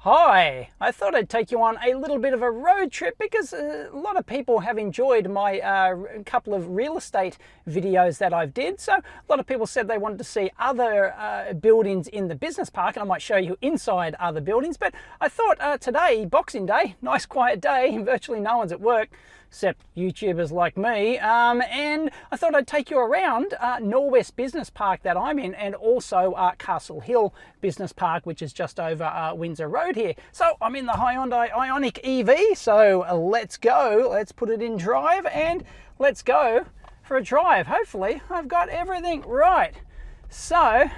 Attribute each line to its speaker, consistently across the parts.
Speaker 1: Hi, I thought I'd take you on a little bit of a road trip because a lot of people have enjoyed my couple of real estate videos that I've did. So a lot of people said they wanted to see other buildings in the business park, and I might show you inside other buildings. But I thought today, Boxing Day, nice quiet day, and virtually no one's at work except YouTubers like me, and I thought I'd take you around Norwest Business Park that I'm in, and also Castle Hill Business Park, which is just over Windsor Road here. So I'm in the Hyundai Ioniq EV, so let's go, let's put it in drive and let's go for a drive. Hopefully I've got everything right. So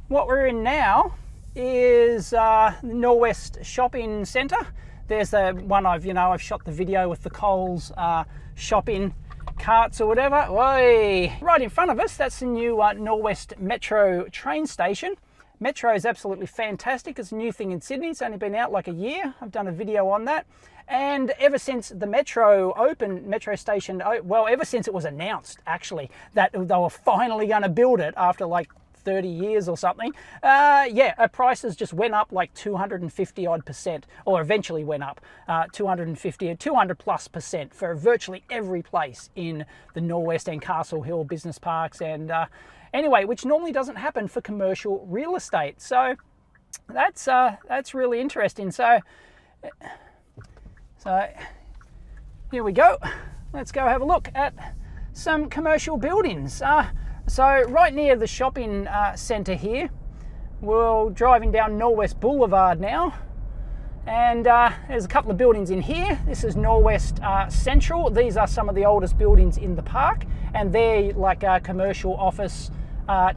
Speaker 1: what we're in now is the Norwest Shopping Center. There's the one I've shot the video with the Coles shopping carts or whatever. Oy. Right in front of us, that's the new Norwest Metro train station. Metro is absolutely fantastic. It's a new thing in Sydney. It's only been out like a year. I've done a video on that. And ever since the Metro opened, Metro station, well, ever since it was announced actually that they were finally going to build it after like 30 years or something, prices just went up like 250 odd percent, or eventually went up 200+ % for virtually every place in the Norwest and Castle Hill business parks, and anyway, which normally doesn't happen for commercial real estate. So that's really interesting. So here we go. Let's go have a look at some commercial buildings. So right near the shopping centre here, we're driving down Norwest Boulevard now, and there's a couple of buildings in here. This is Norwest Central. These are some of the oldest buildings in the park, and they're like commercial office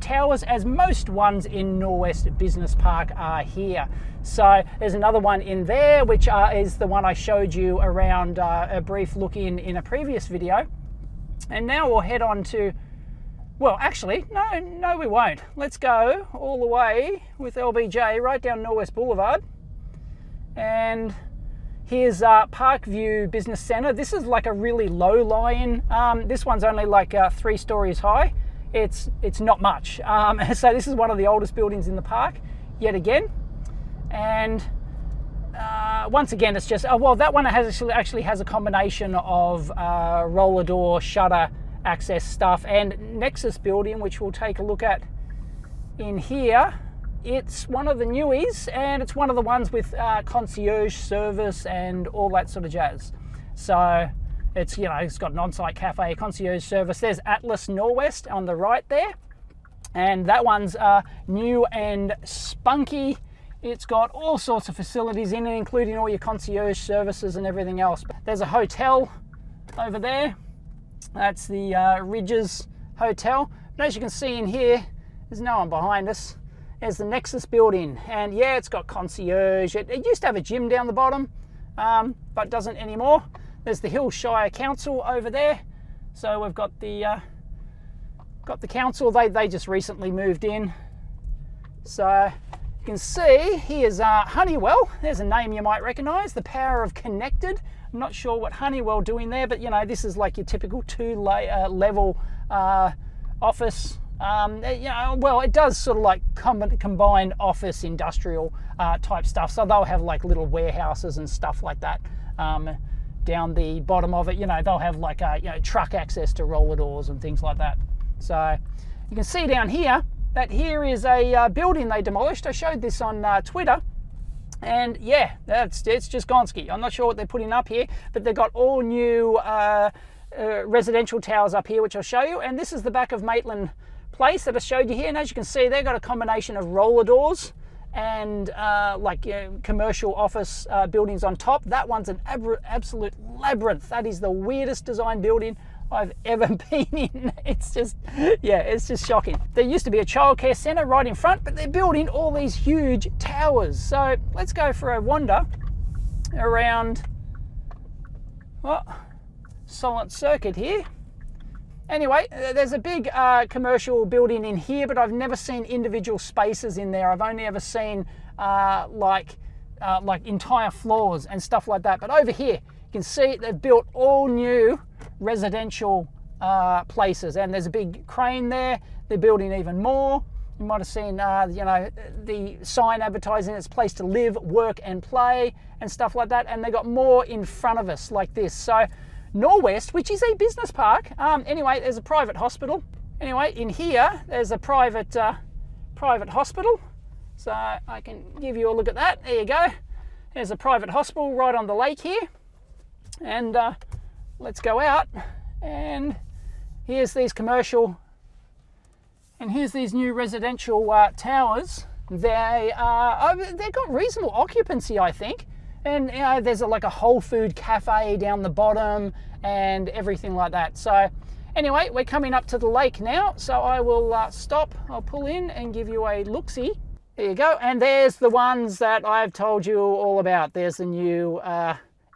Speaker 1: towers, as most ones in Norwest Business Park are here. So there's another one in there, which is the one I showed you around a brief look in a previous video. And now we'll head on to, well, actually, no, we won't. Let's go all the way with LBJ right down Norwest Boulevard. And here's Parkview Business Center. This is like a really low-lying. This one's only like 3 stories high. It's not much. So this is one of the oldest buildings in the park, yet again. And once again, it's just, that one actually has a combination of roller door, shutter, access stuff, and Nexus building, which we'll take a look at in here. It's one of the newies, and it's one of the ones with concierge service and all that sort of jazz. So it's got an on-site cafe, concierge service. There's Atlas Norwest on the right there, and that one's new and spunky. It's got all sorts of facilities in it, including all your concierge services and everything else. There's a hotel over there. That's the Ridges Hotel. But as you can see in here, there's no one behind us. There's the Nexus building, and yeah, it's got concierge. It used to have a gym down the bottom, but doesn't anymore. There's the Hillshire Council over there. So we've got the council. They just recently moved in. So you can see here's Honeywell. There's a name you might recognise. The Power of Connected. I'm not sure what Honeywell doing there, but this is like your typical 2-level office. Well, it does sort of like combined office industrial type stuff. So they'll have like little warehouses and stuff like that down the bottom of it. They'll have like truck access to roller doors and things like that. So you can see down here that here is a building they demolished. I showed this on Twitter. And yeah, it's just Gonski. I'm not sure what they're putting up here, but they've got all new residential towers up here, which I'll show you. And this is the back of Maitland Place that I showed you here. And as you can see, they've got a combination of roller doors and commercial office buildings on top. That one's an absolute labyrinth. That is the weirdest design building I've ever been in. It's just shocking. There used to be a childcare centre right in front, but they're building all these huge towers. So let's go for a wander around Solent Circuit here. Anyway, there's a big commercial building in here, but I've never seen individual spaces in there. I've only ever seen like entire floors and stuff like that. But over here, you can see they've built all new residential places, and there's a big crane there. They're building even more. You might have seen, you know, the sign advertising it's a place to live, work and play and stuff like that. And they got more in front of us like this. So Norwest, which is a business park. Anyway, there's a private hospital. Anyway, in here, there's a private hospital. So I can give you a look at that. There you go. There's a private hospital right on the lake here. And let's go out. And here's these commercial, and here's these new residential towers. They've got reasonable occupancy, I think. And you know, there's like a whole food cafe down the bottom and everything like that. So anyway, we're coming up to the lake now. So I will stop, I'll pull in and give you a look-see. There you go. And there's the ones that I've told you all about. There's the new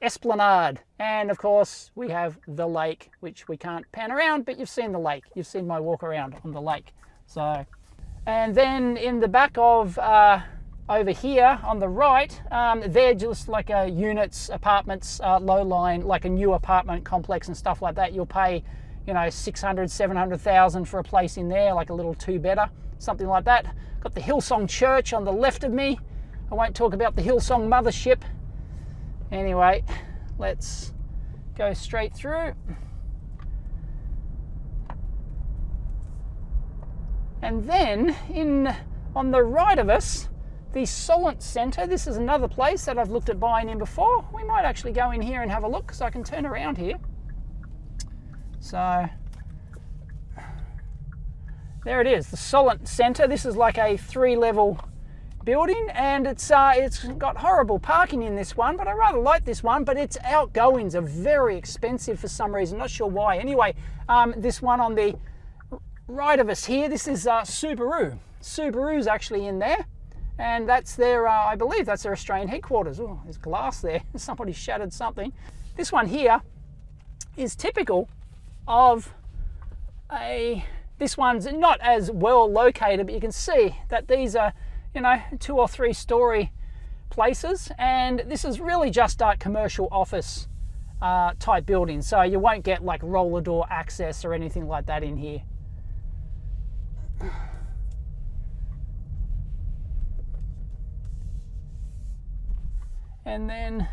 Speaker 1: Esplanade. And of course, we have the lake, which we can't pan around, but you've seen the lake. You've seen my walk around on the lake. So, and then in the back of over here on the right, they're just like units, apartments, low line, like a new apartment complex and stuff like that. You'll pay, you know, 600, 700,000 for a place in there, like a little two-bedder, something like that. Got the Hillsong Church on the left of me. I won't talk about the Hillsong Mothership. Anyway, let's go straight through. And then on the right of us, the Solent Center. This is another place that I've looked at buying in before. We might actually go in here and have a look, so I can turn around here. So there it is, the Solent Center. This is like a 3-level building, and it's got horrible parking in this one, but I rather like this one. But its outgoings are very expensive for some reason, not sure why. Anyway, this one on the right of us here, this is Subaru. Subaru's actually in there, and that's their, I believe that's their Australian headquarters. Oh, there's glass there. Somebody shattered something. This one here is typical of this one's not as well located, but you can see that these are, you know, 2 or 3 story places, and this is really just commercial office type buildings. So you won't get like roller door access or anything like that in here. And then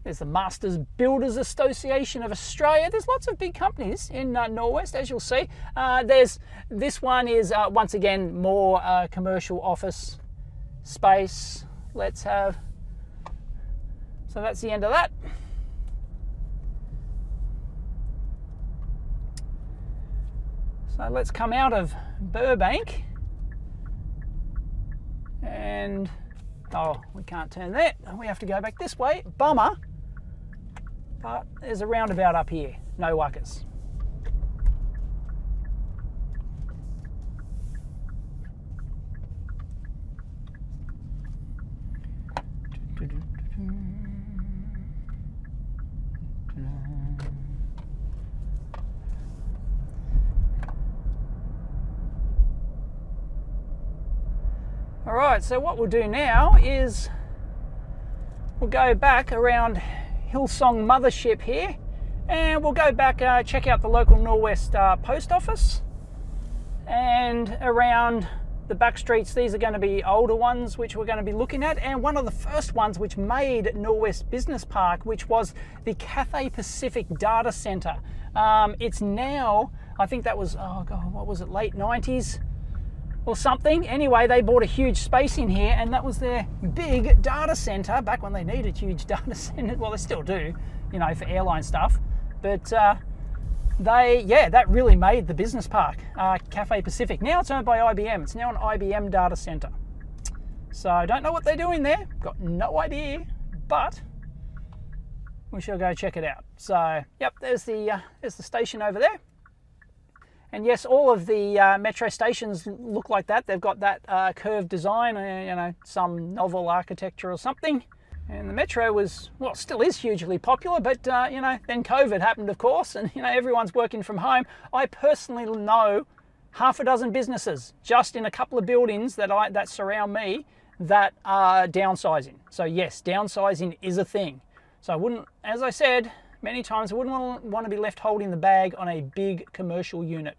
Speaker 1: there's the Masters Builders Association of Australia. There's lots of big companies in Norwest, as you'll see. This one is, once again, more commercial office space. Let's have, so that's the end of that. So let's come out of Burbank. And, oh, we can't turn that. We have to go back this way. Bummer. But there's a roundabout up here. No wuckers. All right, so what we'll do now is we'll go back around Hillsong Mothership here, and we'll go back, check out the local Norwest post office, and around the back streets. These are going to be older ones which we're going to be looking at, and one of the first ones which made Norwest Business Park, which was the Cathay Pacific Data Center. It's now, I think that was, oh God, what was it, late 90s? Or something. Anyway, they bought a huge space in here, and that was their big data center back when they needed huge data centers. Well, they still do, you know, for airline stuff. But that really made the business park, Cathay Pacific. Now it's owned by IBM. It's now an IBM data center. So I don't know what they're doing there. Got no idea, but we shall go check it out. So, yep, there's the station over there. And yes, all of the metro stations look like that. They've got that curved design, you know, some novel architecture or something. And the metro was, well, still is hugely popular, but, you know, then COVID happened, of course, and, you know, everyone's working from home. I personally know half a dozen businesses just in a couple of buildings that surround me that are downsizing. So yes, downsizing is a thing. So I wouldn't, as I said many times, I wouldn't want to be left holding the bag on a big commercial unit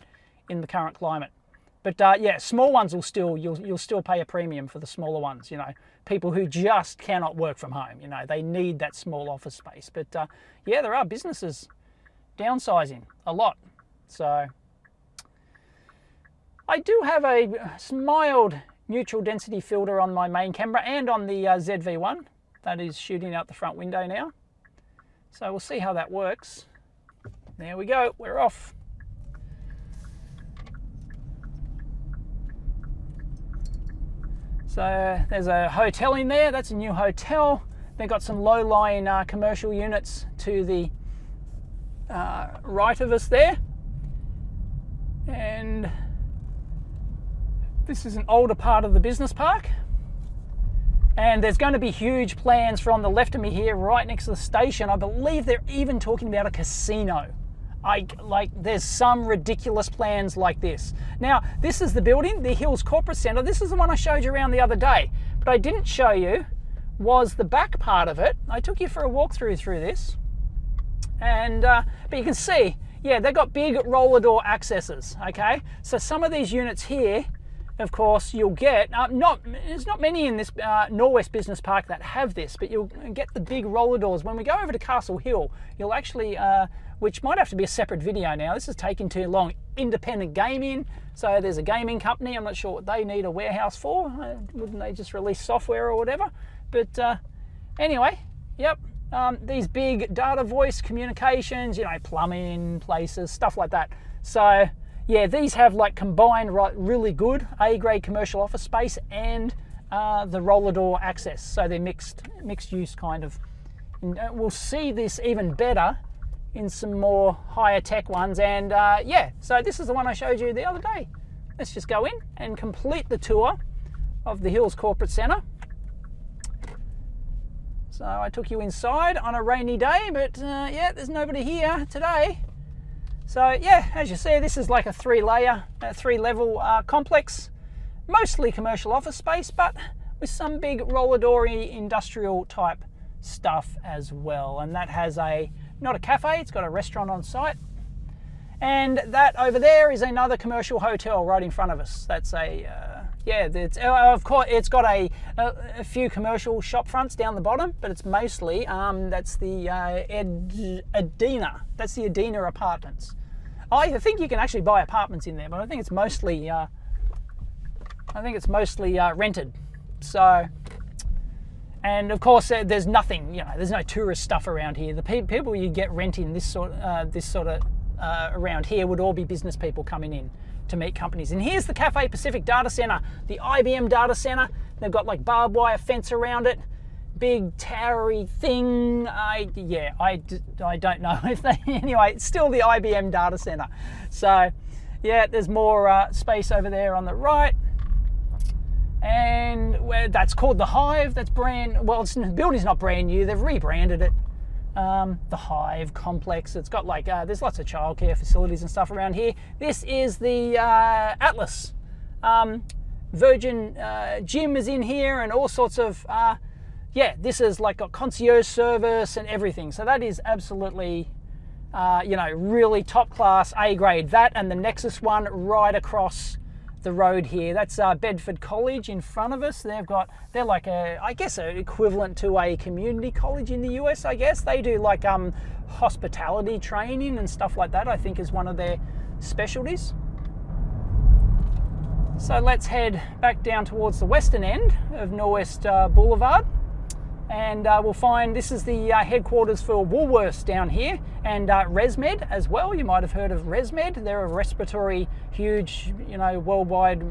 Speaker 1: in the current climate. But yeah, small ones will still, you'll still pay a premium for the smaller ones, you know, people who just cannot work from home, you know, they need that small office space. But yeah, there are businesses downsizing a lot. So I do have a mild neutral density filter on my main camera and on the ZV-1 that is shooting out the front window now. So we'll see how that works. There we go, we're off. So there's a hotel in there, that's a new hotel. They've got some low-lying commercial units to the right of us there. And this is an older part of the business park. And there's going to be huge plans for on the left of me here, right next to the station. I believe they're even talking about a casino. There's some ridiculous plans like this. Now, this is the building, the Hills Corporate Center. This is the one I showed you around the other day. But I didn't show you was the back part of it. I took you for a walkthrough through this. And, but you can see, yeah, they've got big roller door accesses, okay? So some of these units here, of course, you'll get, there's not many in this Norwest Business Park that have this, but you'll get the big roller doors. When we go over to Castle Hill, you'll actually, which might have to be a separate video now, this is taking too long, independent gaming. So there's a gaming company, I'm not sure what they need a warehouse for. Wouldn't they just release software or whatever? But anyway, yep. These big data voice communications, you know, plumbing places, stuff like that. So yeah, these have like combined really good A-grade commercial office space and the roller door access. So they're mixed use kind of. And we'll see this even better in some more higher tech ones. And yeah, so this is the one I showed you the other day. Let's just go in and complete the tour of the Hills Corporate Center. So I took you inside on a rainy day, but yeah, there's nobody here today. So yeah, as you see, this is like a three-level complex, mostly commercial office space, but with some big roller doory industrial type stuff as well. And that has not a cafe, it's got a restaurant on site. And that over there is another commercial hotel right in front of us. That's yeah, of course it's got a few commercial shop fronts down the bottom, but it's mostly that's the Edina. That's the Edina Apartments. I think you can actually buy apartments in there, but I think it's mostly rented. So, and of course there's nothing, you know, there's no tourist stuff around here. The people you get renting this sort of around here would all be business people coming in to meet companies. And here's the Cathay Pacific Data Center, the IBM data center. They've got like barbed wire fence around it, big towery thing. I don't know if they, anyway, it's still the IBM data center. So yeah, there's more space over there on the right. And that's called the Hive. That's the building's not brand new, they've rebranded it. The Hive complex. It's got like there's lots of childcare facilities and stuff around here. This is the Atlas. Virgin Gym is in here, and all sorts of yeah. This is like a concierge service and everything. So that is absolutely you know, really top class A grade. That and the Nexus one right across the road here. That's Bedford College in front of us. They're like I guess an equivalent to a community college in the US, I guess. They do like hospitality training and stuff like that, I think is one of their specialties. So let's head back down towards the western end of Norwest Boulevard. And we'll find this is the headquarters for Woolworths down here, and ResMed as well. You might have heard of ResMed. They're a respiratory, huge, you know, worldwide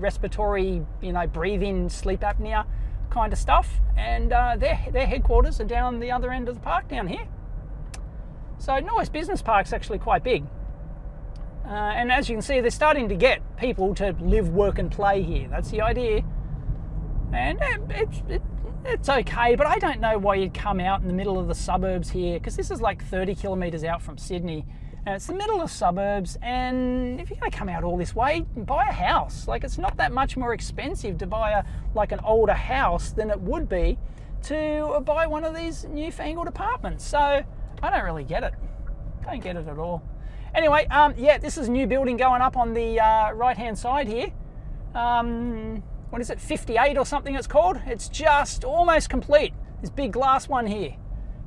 Speaker 1: respiratory, you know, breathing, sleep apnea kind of stuff. And their headquarters are down the other end of the park down here. So Norwest Business Park's actually quite big. And as you can see, they're starting to get people to live, work and play here. That's the idea. And it's okay, but I don't know why you'd come out in the middle of the suburbs here, because this is like 30 kilometres out from Sydney, and it's the middle of suburbs. And if you're going to come out all this way, buy a house. Like, it's not that much more expensive to buy an older house than it would be to buy one of these newfangled apartments. So I don't really get it. Don't get it at all. Anyway, yeah, this is a new building going up on the right-hand side here. What is it, 58 or something it's called? It's just almost complete. This big glass one here.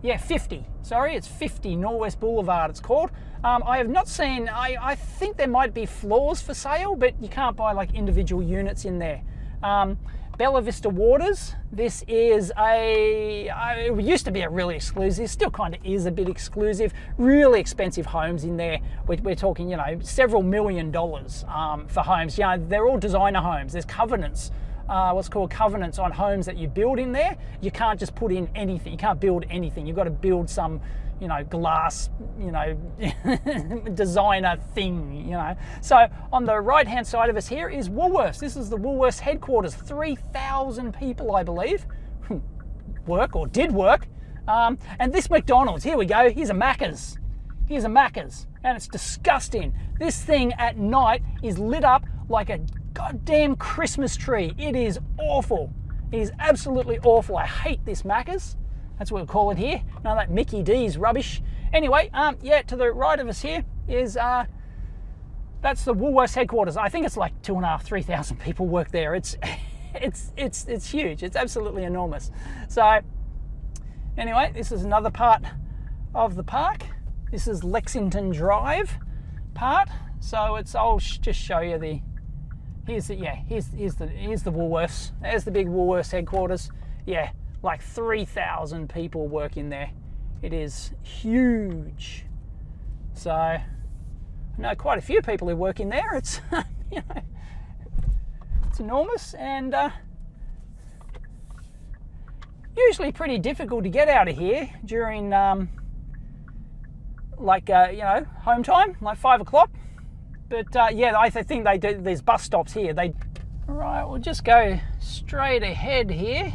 Speaker 1: Yeah, 50. Sorry, it's 50 Norwest Boulevard it's called. I have not seen, I think there might be floors for sale, but you can't buy like individual units in there. Bella Vista Waters. This is it used to be a really exclusive, still kind of is a bit exclusive, really expensive homes in there. We're talking, you know, several $1 million for homes. You know, they're all designer homes. There's covenants, what's called covenants on homes that you build in there. You can't just put in anything. You can't build anything. You've got to build some, you know, glass, you know, designer thing, you know. So on the right hand side of us here is Woolworths. This is the Woolworths Headquarters. 3,000 people, I believe, work or did work. And this McDonald's, here we go. Here's a Macca's. Here's a Macca's. And it's disgusting. This thing at night is lit up like a goddamn Christmas tree. It is awful. It is absolutely awful. I hate this Macca's. That's what we'll call it here. None of that Mickey D's rubbish. Anyway, yeah, to the right of us here is, that's the Woolworths Headquarters. I think it's like 2,500, 3,000 people work there. It's huge. It's absolutely enormous. So anyway, this is another part of the park. This is Lexington Drive part. So I'll just show you the, here's the Woolworths. There's the big Woolworths Headquarters. Yeah. Like 3,000 people work in there. It is huge. So I know quite a few people who work in there. It's you know, it's enormous and usually pretty difficult to get out of here during like you know, home time, like 5 o'clock. But yeah, I think they do. There's bus stops here. All right, we'll just go straight ahead here.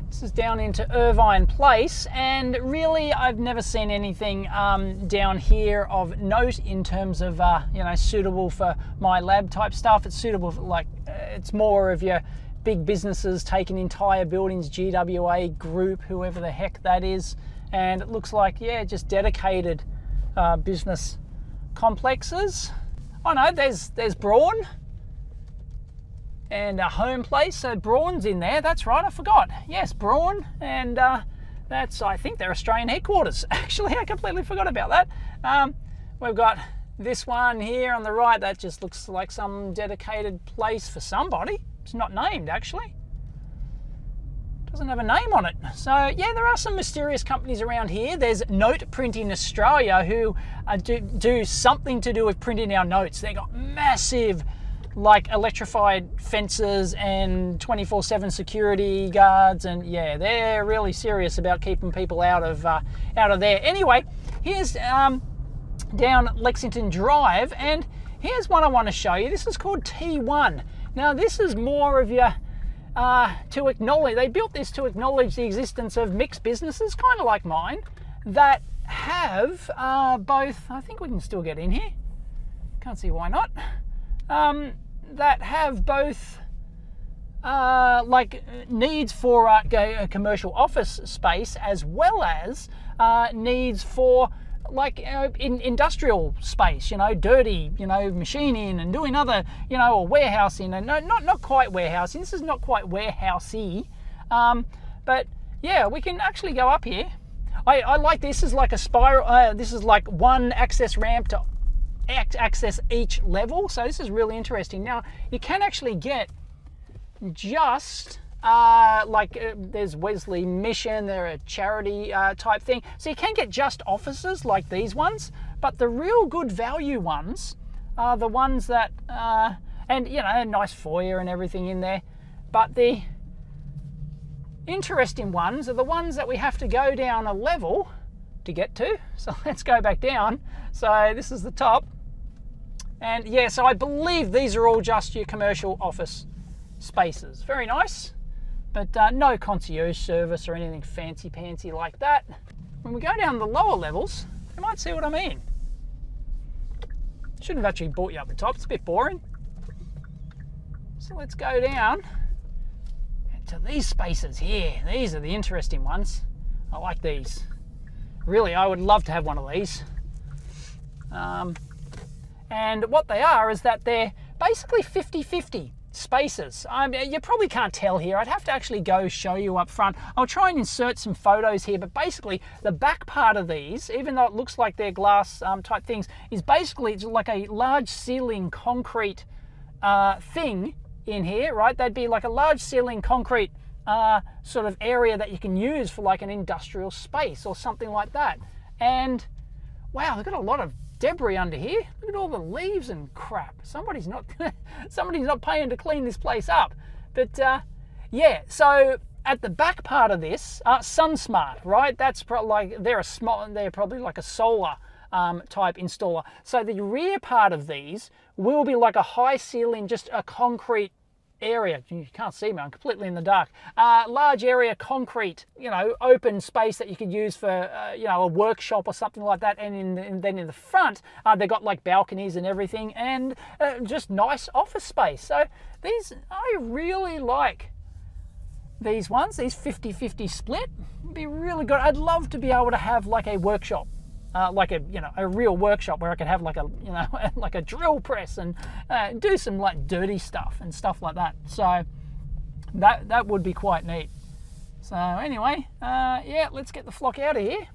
Speaker 1: This is down into Irvine Place, and really I've never seen anything down here of note in terms of you know, suitable for my lab type stuff. It's suitable for, like, it's more of your big businesses taking entire buildings, GWA Group, whoever the heck that is, and it looks like, yeah, just dedicated business complexes. Oh no, there's Braun. And a home place, so Braun's in there, that's right, I forgot. Yes, Braun, and that's, I think, their Australian headquarters. Actually, I completely forgot about that. We've got this one here on the right, that just looks like some dedicated place for somebody. It's not named, actually. Doesn't have a name on it. So, yeah, there are some mysterious companies around here. There's Note Printing Australia, who do something to do with printing our notes. They got massive, like, electrified fences and 24/7 security guards, and yeah, they're really serious about keeping people out of there. Anyway, here's down Lexington Drive, and here's one I want to show you. This is called T1. Now this is more of your to acknowledge, they built this to acknowledge the existence of mixed businesses, kind of like mine, that have both, I think we can still get in here, can't see why not, that have both like needs for a commercial office space, as well as needs for, like, in industrial space, you know, dirty, you know, machining and doing other, you know, or warehousing, and no, not quite warehousing. This is not quite warehousey, but yeah, we can actually go up here. I like this. Is like a spiral. This is like one access ramp to access each level, so this is really interesting. Now you can actually get just there's Wesley Mission, they're a charity type thing, so you can get just offices like these ones, but the real good value ones are the ones that and you know, a nice foyer and everything in there, but the interesting ones are the ones that we have to go down a level to get to. So let's go back down. So this is the top, and yeah, so I believe these are all just your commercial office spaces. Very nice, but no concierge service or anything fancy pantsy like that. When we go down the lower levels, you might see what I mean. Shouldn't have actually brought you up the top, it's a bit boring. So let's go down to these spaces here. These are the interesting ones. I like these. Really, I would love to have one of these. And what they are is that they're basically 50-50 spaces. You probably can't tell here. I'd have to actually go show you up front. I'll try and insert some photos here, but basically the back part of these, even though it looks like they're glass type things, is basically it's like a large ceiling concrete thing in here, right? They'd be like a large ceiling concrete sort of area that you can use for like an industrial space or something like that. And wow, they've got a lot of debris under here. Look at all the leaves and crap. Somebody's not paying to clean this place up. But yeah, so at the back part of this, SunSmart, right? That's they're probably like a solar type installer. So the rear part of these will be like a high ceiling, just a concrete area. You can't see me, I'm completely in the dark. Large area, concrete, open space that you could use for, a workshop or something like that. And then in the front, they've got like balconies and everything, and just nice office space. So I really like these ones, these 50-50 split. It'd be really good. I'd love to be able to have like a workshop. Like a real workshop where I could have like like a drill press and do some like dirty stuff and stuff like that. So that would be quite neat. So anyway, yeah, let's get the flock out of here.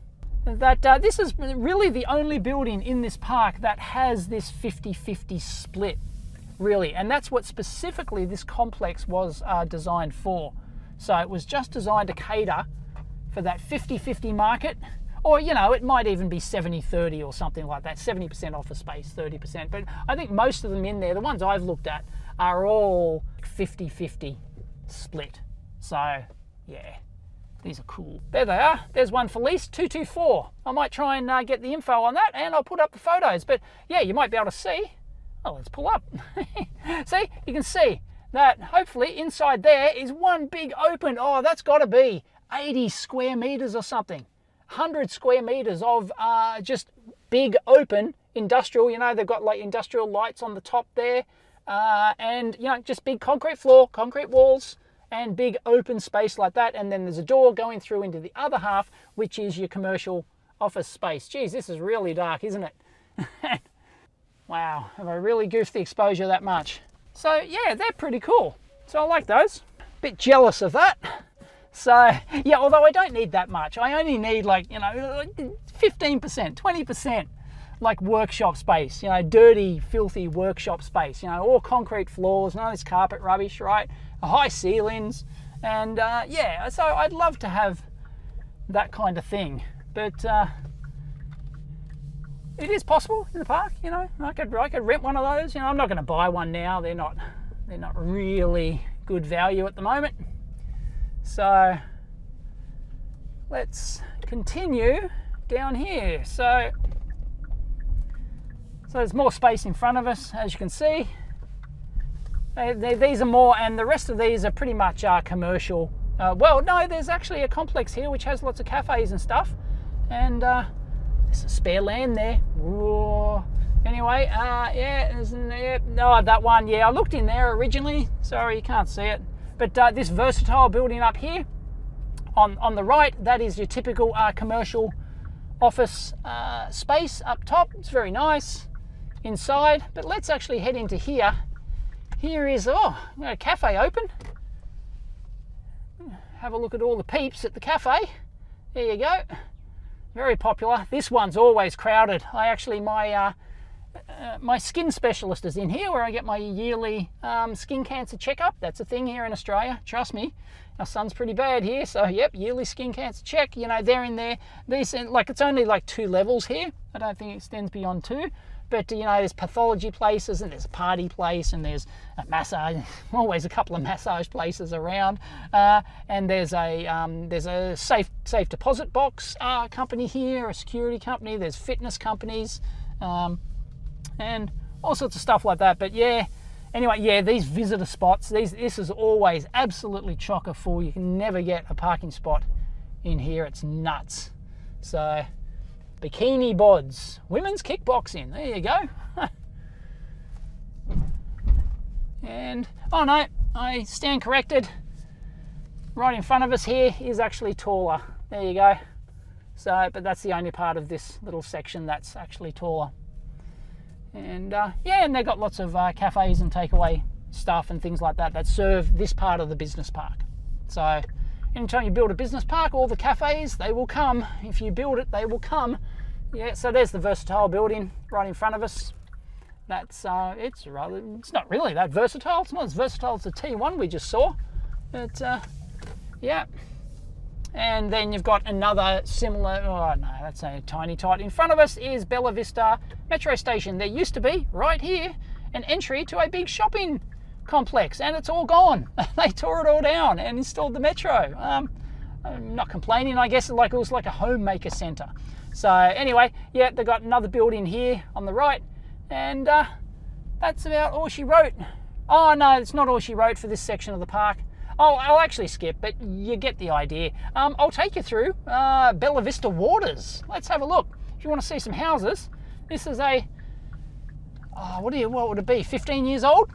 Speaker 1: This is really the only building in this park that has this 50-50 split, really, and that's what specifically this complex was designed for. So it was just designed to cater for that 50-50 market. Or, it might even be 70-30 or something like that, 70% office space, 30%. But I think most of them in there, the ones I've looked at, are all 50-50 split. So, yeah, these are cool. There they are. There's one for lease, 224. I might try and get the info on that, and I'll put up the photos. But, yeah, you might be able to see. Oh, let's pull up. See, you can see that hopefully inside there is one big open, that's got to be 80 square meters or something. 100 square meters of just big open industrial. They've got like industrial lights on the top there, and just big concrete floor, concrete walls, and big open space like that. And then there's a door going through into the other half, which is your commercial office space. Geez, this is really dark, isn't it? Wow, have I really goofed the exposure that much? So yeah, they're pretty cool. So I like those. Bit jealous of that. So, yeah, although I don't need that much. I only need like 15%, 20% like workshop space, dirty, filthy workshop space, all concrete floors, none of this carpet rubbish, right? High ceilings. And yeah, so I'd love to have that kind of thing. But it is possible in the park, I could rent one of those. I'm not going to buy one now. They're not really good value at the moment. So let's continue down here. So there's more space in front of us, as you can see. These are more, and the rest of these are pretty much commercial. Well, no, there's actually a complex here which has lots of cafes and stuff, and there's some spare land there. Whoa. Anyway, yeah, no, that one, yeah, I looked in there originally. Sorry, you can't see it. But this versatile building up here on the right, that is your typical commercial office space up top. It's very nice inside. But let's actually head into here. Here is a cafe open. Have a look at all the peeps at the cafe. There you go. Very popular. This one's always crowded. My skin specialist is in here, where I get my yearly skin cancer checkup. That's a thing here in Australia, trust me. Our son's pretty bad here, so yep, yearly skin cancer check. They're in there. It's only like 2 levels here. I don't think it extends beyond 2. But there's pathology places, and there's a party place, and there's a massage. Always a couple of massage places around. And there's a safe deposit box company here, a security company. There's fitness companies. And all sorts of stuff like that. But yeah, anyway, yeah, these visitor spots, this is always absolutely chocker full. You can never get a parking spot in here. It's nuts. So, bikini bods, women's kickboxing, there you go. And, oh no, I stand corrected. Right in front of us here is actually taller. There you go. So, but that's the only part of this little section that's actually taller. And yeah, and they've got lots of cafes and takeaway stuff and things like that that serve this part of the business park. So anytime you build a business park, all the cafes, they will come. If you build it, they will come. Yeah, so there's the Versatile building right in front of us. That's it's not really that versatile. It's not as versatile as the T1 we just saw. But yeah. And then you've got another similar, oh no, that's a tiny tot. In front of us is Bella Vista Metro Station. There used to be, right here, an entry to a big shopping complex, and it's all gone. They tore it all down and installed the Metro. I'm not complaining, I guess it was like a homemaker centre. So anyway, yeah, they've got another building here on the right, and that's about all she wrote. Oh no, it's not all she wrote for this section of the park. Oh, I'll actually skip, but you get the idea. I'll take you through Bella Vista Waters. Let's have a look. If you want to see some houses, this is a, what would it be, 15 years old?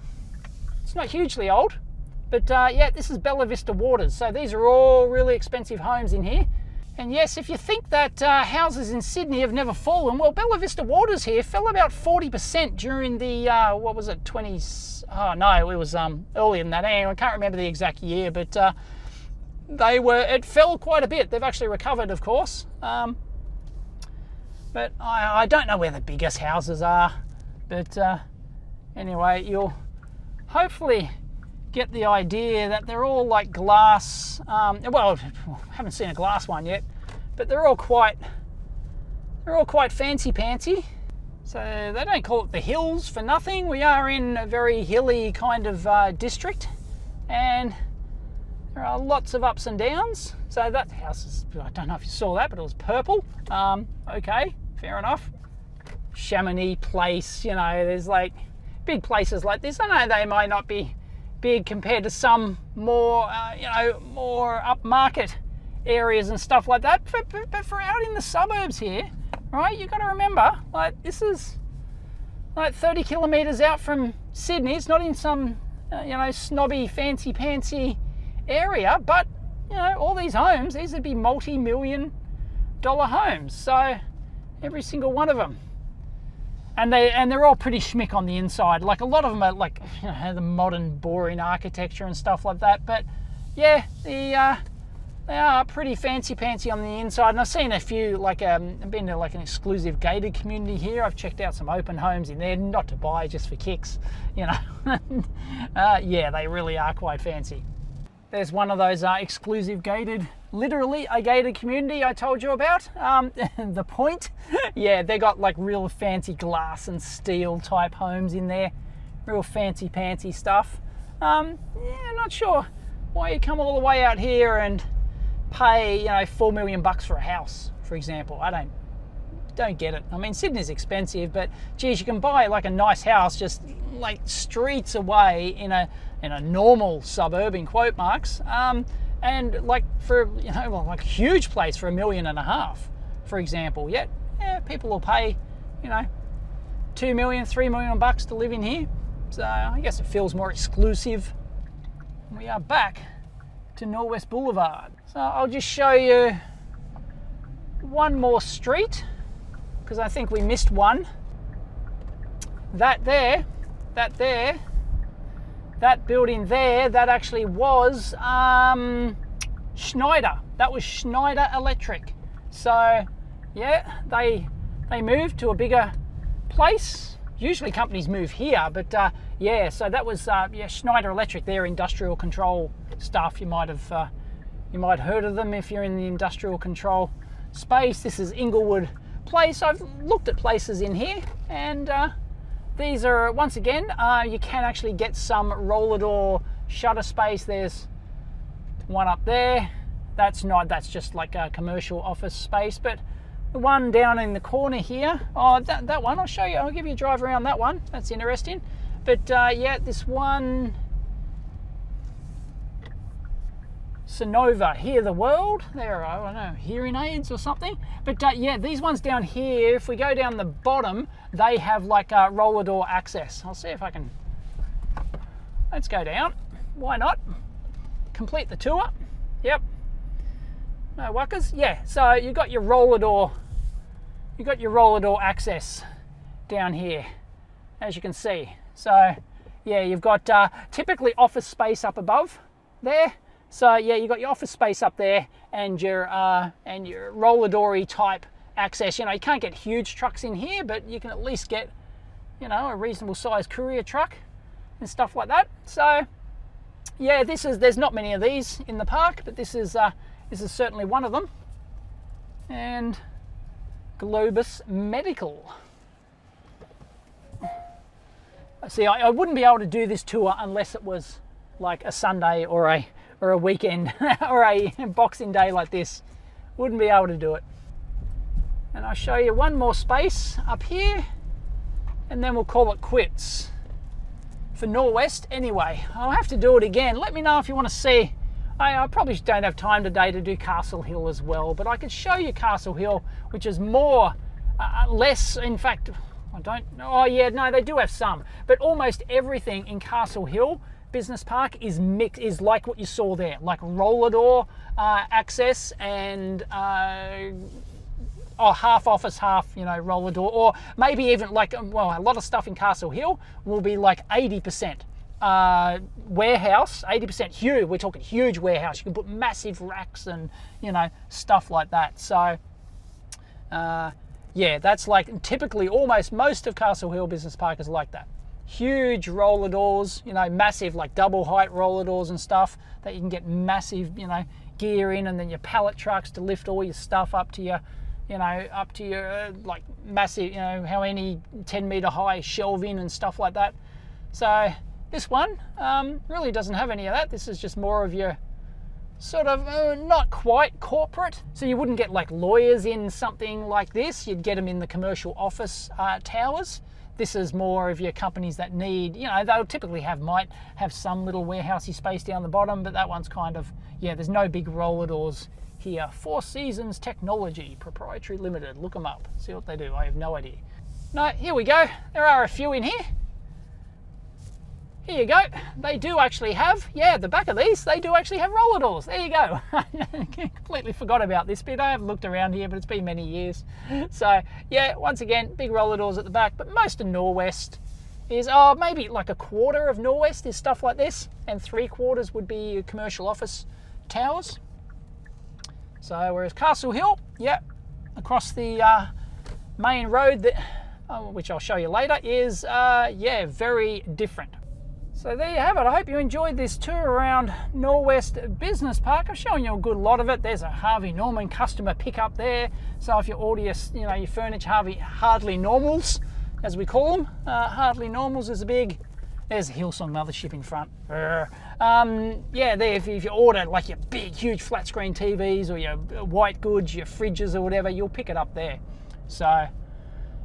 Speaker 1: It's not hugely old, but yeah, this is Bella Vista Waters. So these are all really expensive homes in here. And yes, if you think that houses in Sydney have never fallen, well, Bella Vista Waters here fell about 40% during the, what was it, oh no, it was earlier than that. I can't remember the exact year, but it fell quite a bit. They've actually recovered, of course. But I don't know where the biggest houses are. But anyway, you'll hopefully get the idea that they're all like glass. Well, I haven't seen a glass one yet, but they're all quite fancy pantsy. So they don't call it the hills for nothing. We are in a very hilly kind of district, and there are lots of ups and downs. So that house is, I don't know if you saw that, but it was purple. Okay, fair enough. Chamonix Place, you know, there's like big places like this. I know they might not be big compared to some more, more upmarket areas and stuff like that. But for out in the suburbs here, right, you've got to remember, like, this is like 30 kilometres out from Sydney. It's not in some, snobby, fancy pantsy area, but, all these homes, these would be multi-million dollar homes. So every single one of them. And they're all pretty schmick on the inside. Like, a lot of them are like, the modern, boring architecture and stuff like that. But yeah, they are pretty fancy pantsy on the inside. And I've seen a few, like, I've been to like an exclusive gated community here. I've checked out some open homes in there, not to buy, just for kicks, yeah, they really are quite fancy. There's one of those exclusive gated, literally a gated community I told you about. The Point. Yeah, they got like real fancy glass and steel type homes in there. Real fancy pantsy stuff. Yeah, not sure why you come all the way out here and pay, $4 million for a house, for example. I don't get it. I mean, Sydney's expensive, but geez, you can buy like a nice house just like streets away in a normal suburb, in quote marks, and like for like a huge place for $1.5 million, for example. Yet, yeah, people will pay, $2 million, $3 million to live in here. So I guess it feels more exclusive. We are back to Norwest Boulevard. So I'll just show you one more street, because I think we missed one. That building there, that actually was Schneider. That was Schneider Electric. So yeah, they moved to a bigger place. Usually companies move here, but yeah, so that was Schneider Electric. Their industrial control stuff. You might heard of them if you're in the industrial control space. This is Inglewood Place. I've looked at places in here, and these are, once again, you can actually get some roller door shutter space. There's one up there. That's just like a commercial office space. But the one down in the corner here, that one, I'll show you. I'll give you a drive around that one. That's interesting. But yeah, this one, Sonova, Hear the World. There are, I don't know, hearing aids or something. But yeah, these ones down here, if we go down the bottom, they have like a roller door access. I'll see if I can, let's go down. Why not? Complete the tour. Yep. No wuckers. Yeah, so you've got your roller door access down here. as you can see. So yeah, you've got typically office space up above there. So yeah, you've got your office space up there and your roller doory type access. You know, you can't get huge trucks in here, but you can at least get, you know, a reasonable sized courier truck and stuff like that. So yeah, there's not many of these in the park, but this is certainly one of them. And Globus Medical. See, I wouldn't be able to do this tour unless it was like a Sunday or a weekend or a Boxing Day like this. Wouldn't be able to do it. And I'll show you one more space up here, and then we'll call it quits for Norwest. Anyway, I'll have to do it again. Let me know if you want to see. I probably don't have time today to do Castle Hill as well, but I could show you Castle Hill, which is more, less, in fact, I don't know. Oh yeah, no, they do have some, but almost everything in Castle Hill Business Park is mixed, is like what you saw there, like roller door access and half office, half, you know, roller door, or maybe even like, well, a lot of stuff in Castle Hill will be like 80% warehouse, 80% huge. We're talking huge warehouse. You can put massive racks and, you know, stuff like that. So yeah, that's like typically almost most of Castle Hill Business Park is like that. Huge roller doors, you know, massive like double height roller doors and stuff that you can get massive, you know, gear in, and then your pallet trucks to lift all your stuff up to your, you know, up to your like massive, you know, how any 10-meter high shelving and stuff like that. So this one really doesn't have any of that. This is just more of your sort of not quite corporate. So you wouldn't get like lawyers in something like this. You'd get them in the commercial office towers. This is more of your companies that need, you know, they'll typically might have some little warehousey space down the bottom, but that one's kind of, yeah, there's no big roller doors here. Four Seasons Technology, Proprietary Limited. Look them up, see what they do. I have no idea. No, here we go. There are a few in here. Here you go. They do actually have, yeah, the back of these, they do actually have roller doors. There you go. I completely forgot about this bit. I haven't looked around here, but it's been many years. So, yeah, once again, big roller doors at the back, but most of Norwest is, maybe like a quarter of Norwest is stuff like this, and 3/4 would be commercial office towers. So, whereas Castle Hill, yeah, across the main road, that, which I'll show you later, is, yeah, very different. So there you have it. I hope you enjoyed this tour around Norwest Business Park. I've shown you a good lot of it. There's a Harvey Norman customer pickup there. So if you order your furniture, Hardly Normals, as we call them, Hardly Normals is a big. There's a Hillsong Mothership in front. Yeah, there. If you order like your big, huge flat screen TVs or your white goods, your fridges or whatever, you'll pick it up there. So.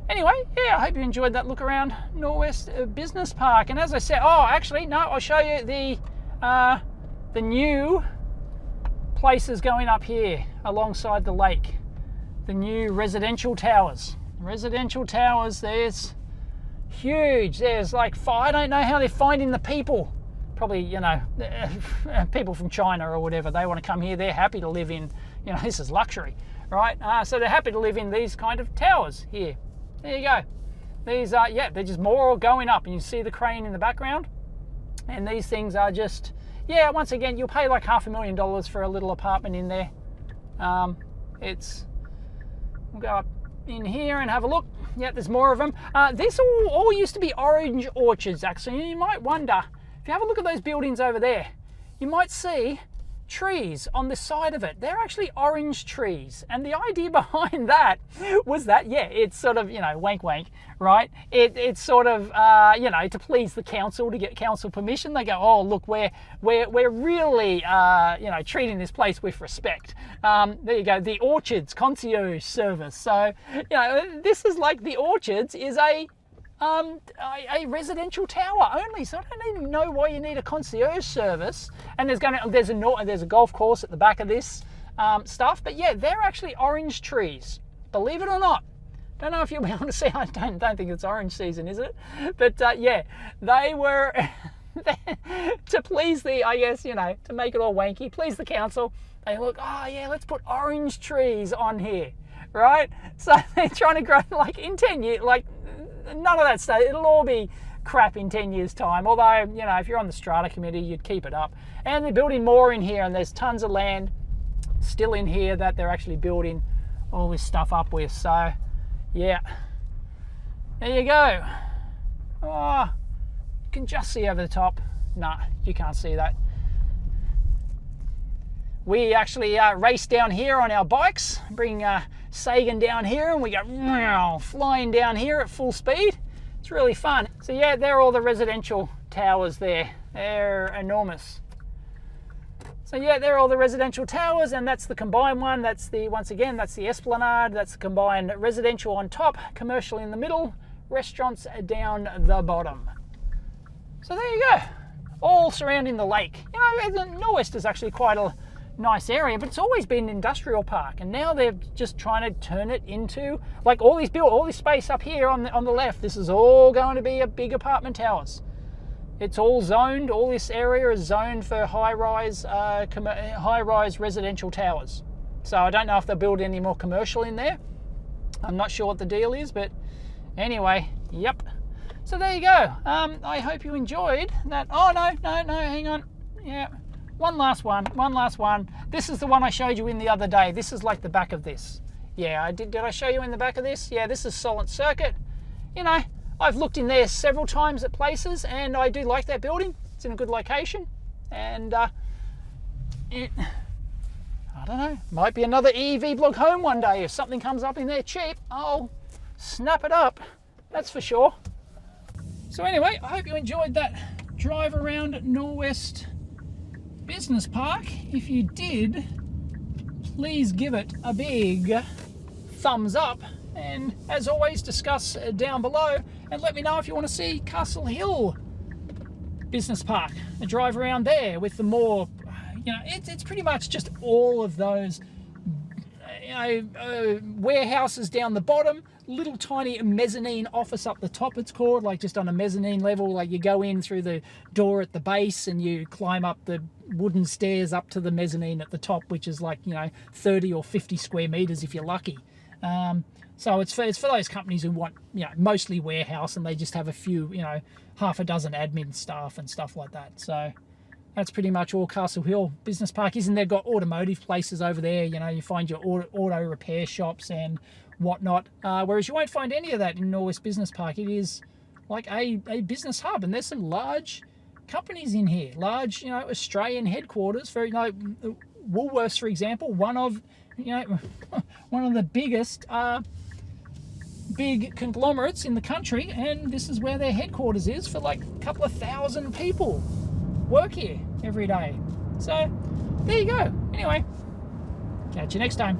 Speaker 1: Anyway, yeah, I hope you enjoyed that look around Norwest Business Park. And as I said, actually, no, I'll show you the new places going up here alongside the lake. The new residential towers. Residential towers, there's huge. There's like, I don't know how they're finding the people. Probably, you know, people from China or whatever. They want to come here. They're happy to live in, you know, this is luxury, right? So they're happy to live in these kind of towers here. There you go. These are, yeah, they're just more going up, and you see the crane in the background. And these things are just, yeah, once again, you'll pay like $500,000 for a little apartment in there. We'll go up in here and have a look. Yeah, there's more of them. This all used to be orange orchards, actually. You might wonder, if you have a look at those buildings over there, you might see trees on the side of it. They're actually orange trees, and the idea behind that was that, yeah, it's sort of, you know, wank wank, right? It's sort of you know, to please the council, to get council permission. They go, oh look, we're really you know, treating this place with respect. There you go, the Orchards concierge service. So, you know, this is like the Orchards is a residential tower only, so I don't even know why you need a concierge service. And there's a golf course at the back of this stuff, but yeah, they're actually orange trees, believe it or not. Don't know if you'll be able to see. I don't think it's orange season, is it? But yeah, they were to please the, I guess, you know, to make it all wanky, please the council. They look, oh yeah, let's put orange trees on here, right? So they're trying to grow, like in 10 years, like none of that stuff. It'll all be crap in 10 years' time. Although, you know, if you're on the strata committee, you'd keep it up. And they're building more in here, and there's tons of land still in here that they're actually building all this stuff up with. So, yeah, there you go. Oh, you can just see over the top. Nah, you can't see that. We actually race down here on our bikes, bring Sagan down here, and we go flying down here at full speed. It's really fun. So yeah, they're all the residential towers there. They're enormous. So yeah, they're all the residential towers, and that's the combined one. That's the, once again, that's the Esplanade. That's the combined residential on top, commercial in the middle, restaurants down the bottom. So there you go, all surrounding the lake. You know, Norwest is actually quite a nice area, but it's always been an industrial park, and now they're just trying to turn it into, like, all this space up here on the left. This is all going to be a big apartment towers. It's all zoned. All this area is zoned for high-rise residential towers. So I don't know if they'll build any more commercial in there. I'm not sure what the deal is, but anyway, yep. So there you go. I hope you enjoyed that. Oh no, hang on. Yeah. One last one. This is the one I showed you in the other day. This is like the back of this. Yeah, I did I show you in the back of this? Yeah, this is Solent Circuit. You know, I've looked in there several times at places, and I do like that building. It's in a good location, and I don't know, might be another EV blog home one day. If something comes up in there cheap, I'll snap it up. That's for sure. So anyway, I hope you enjoyed that drive around Norwest Business Park. If you did, please give it a big thumbs up, and as always, discuss down below, and let me know if you want to see Castle Hill Business Park, a drive around there with the more, you know, it's pretty much just all of those, you know, warehouses down the bottom, little tiny mezzanine office up the top, it's called, like just on a mezzanine level. Like you go in through the door at the base and you climb up the wooden stairs up to the mezzanine at the top, which is like, you know, 30 or 50 square meters if you're lucky. So it's for those companies who want, you know, mostly warehouse, and they just have a few, you know, half a dozen admin staff and stuff like that. So that's pretty much all Castle Hill Business Park is. And they've got automotive places over there. You know, you find your auto repair shops and whatnot. Whereas you won't find any of that in Norwest Business Park. It is like a business hub, and there's some large companies in here. Large, you know, Australian headquarters for, you know, Woolworths, for example, one of the biggest big conglomerates in the country, and this is where their headquarters is. For like a couple of thousand people work here every day. So there you go. Anyway, catch you next time.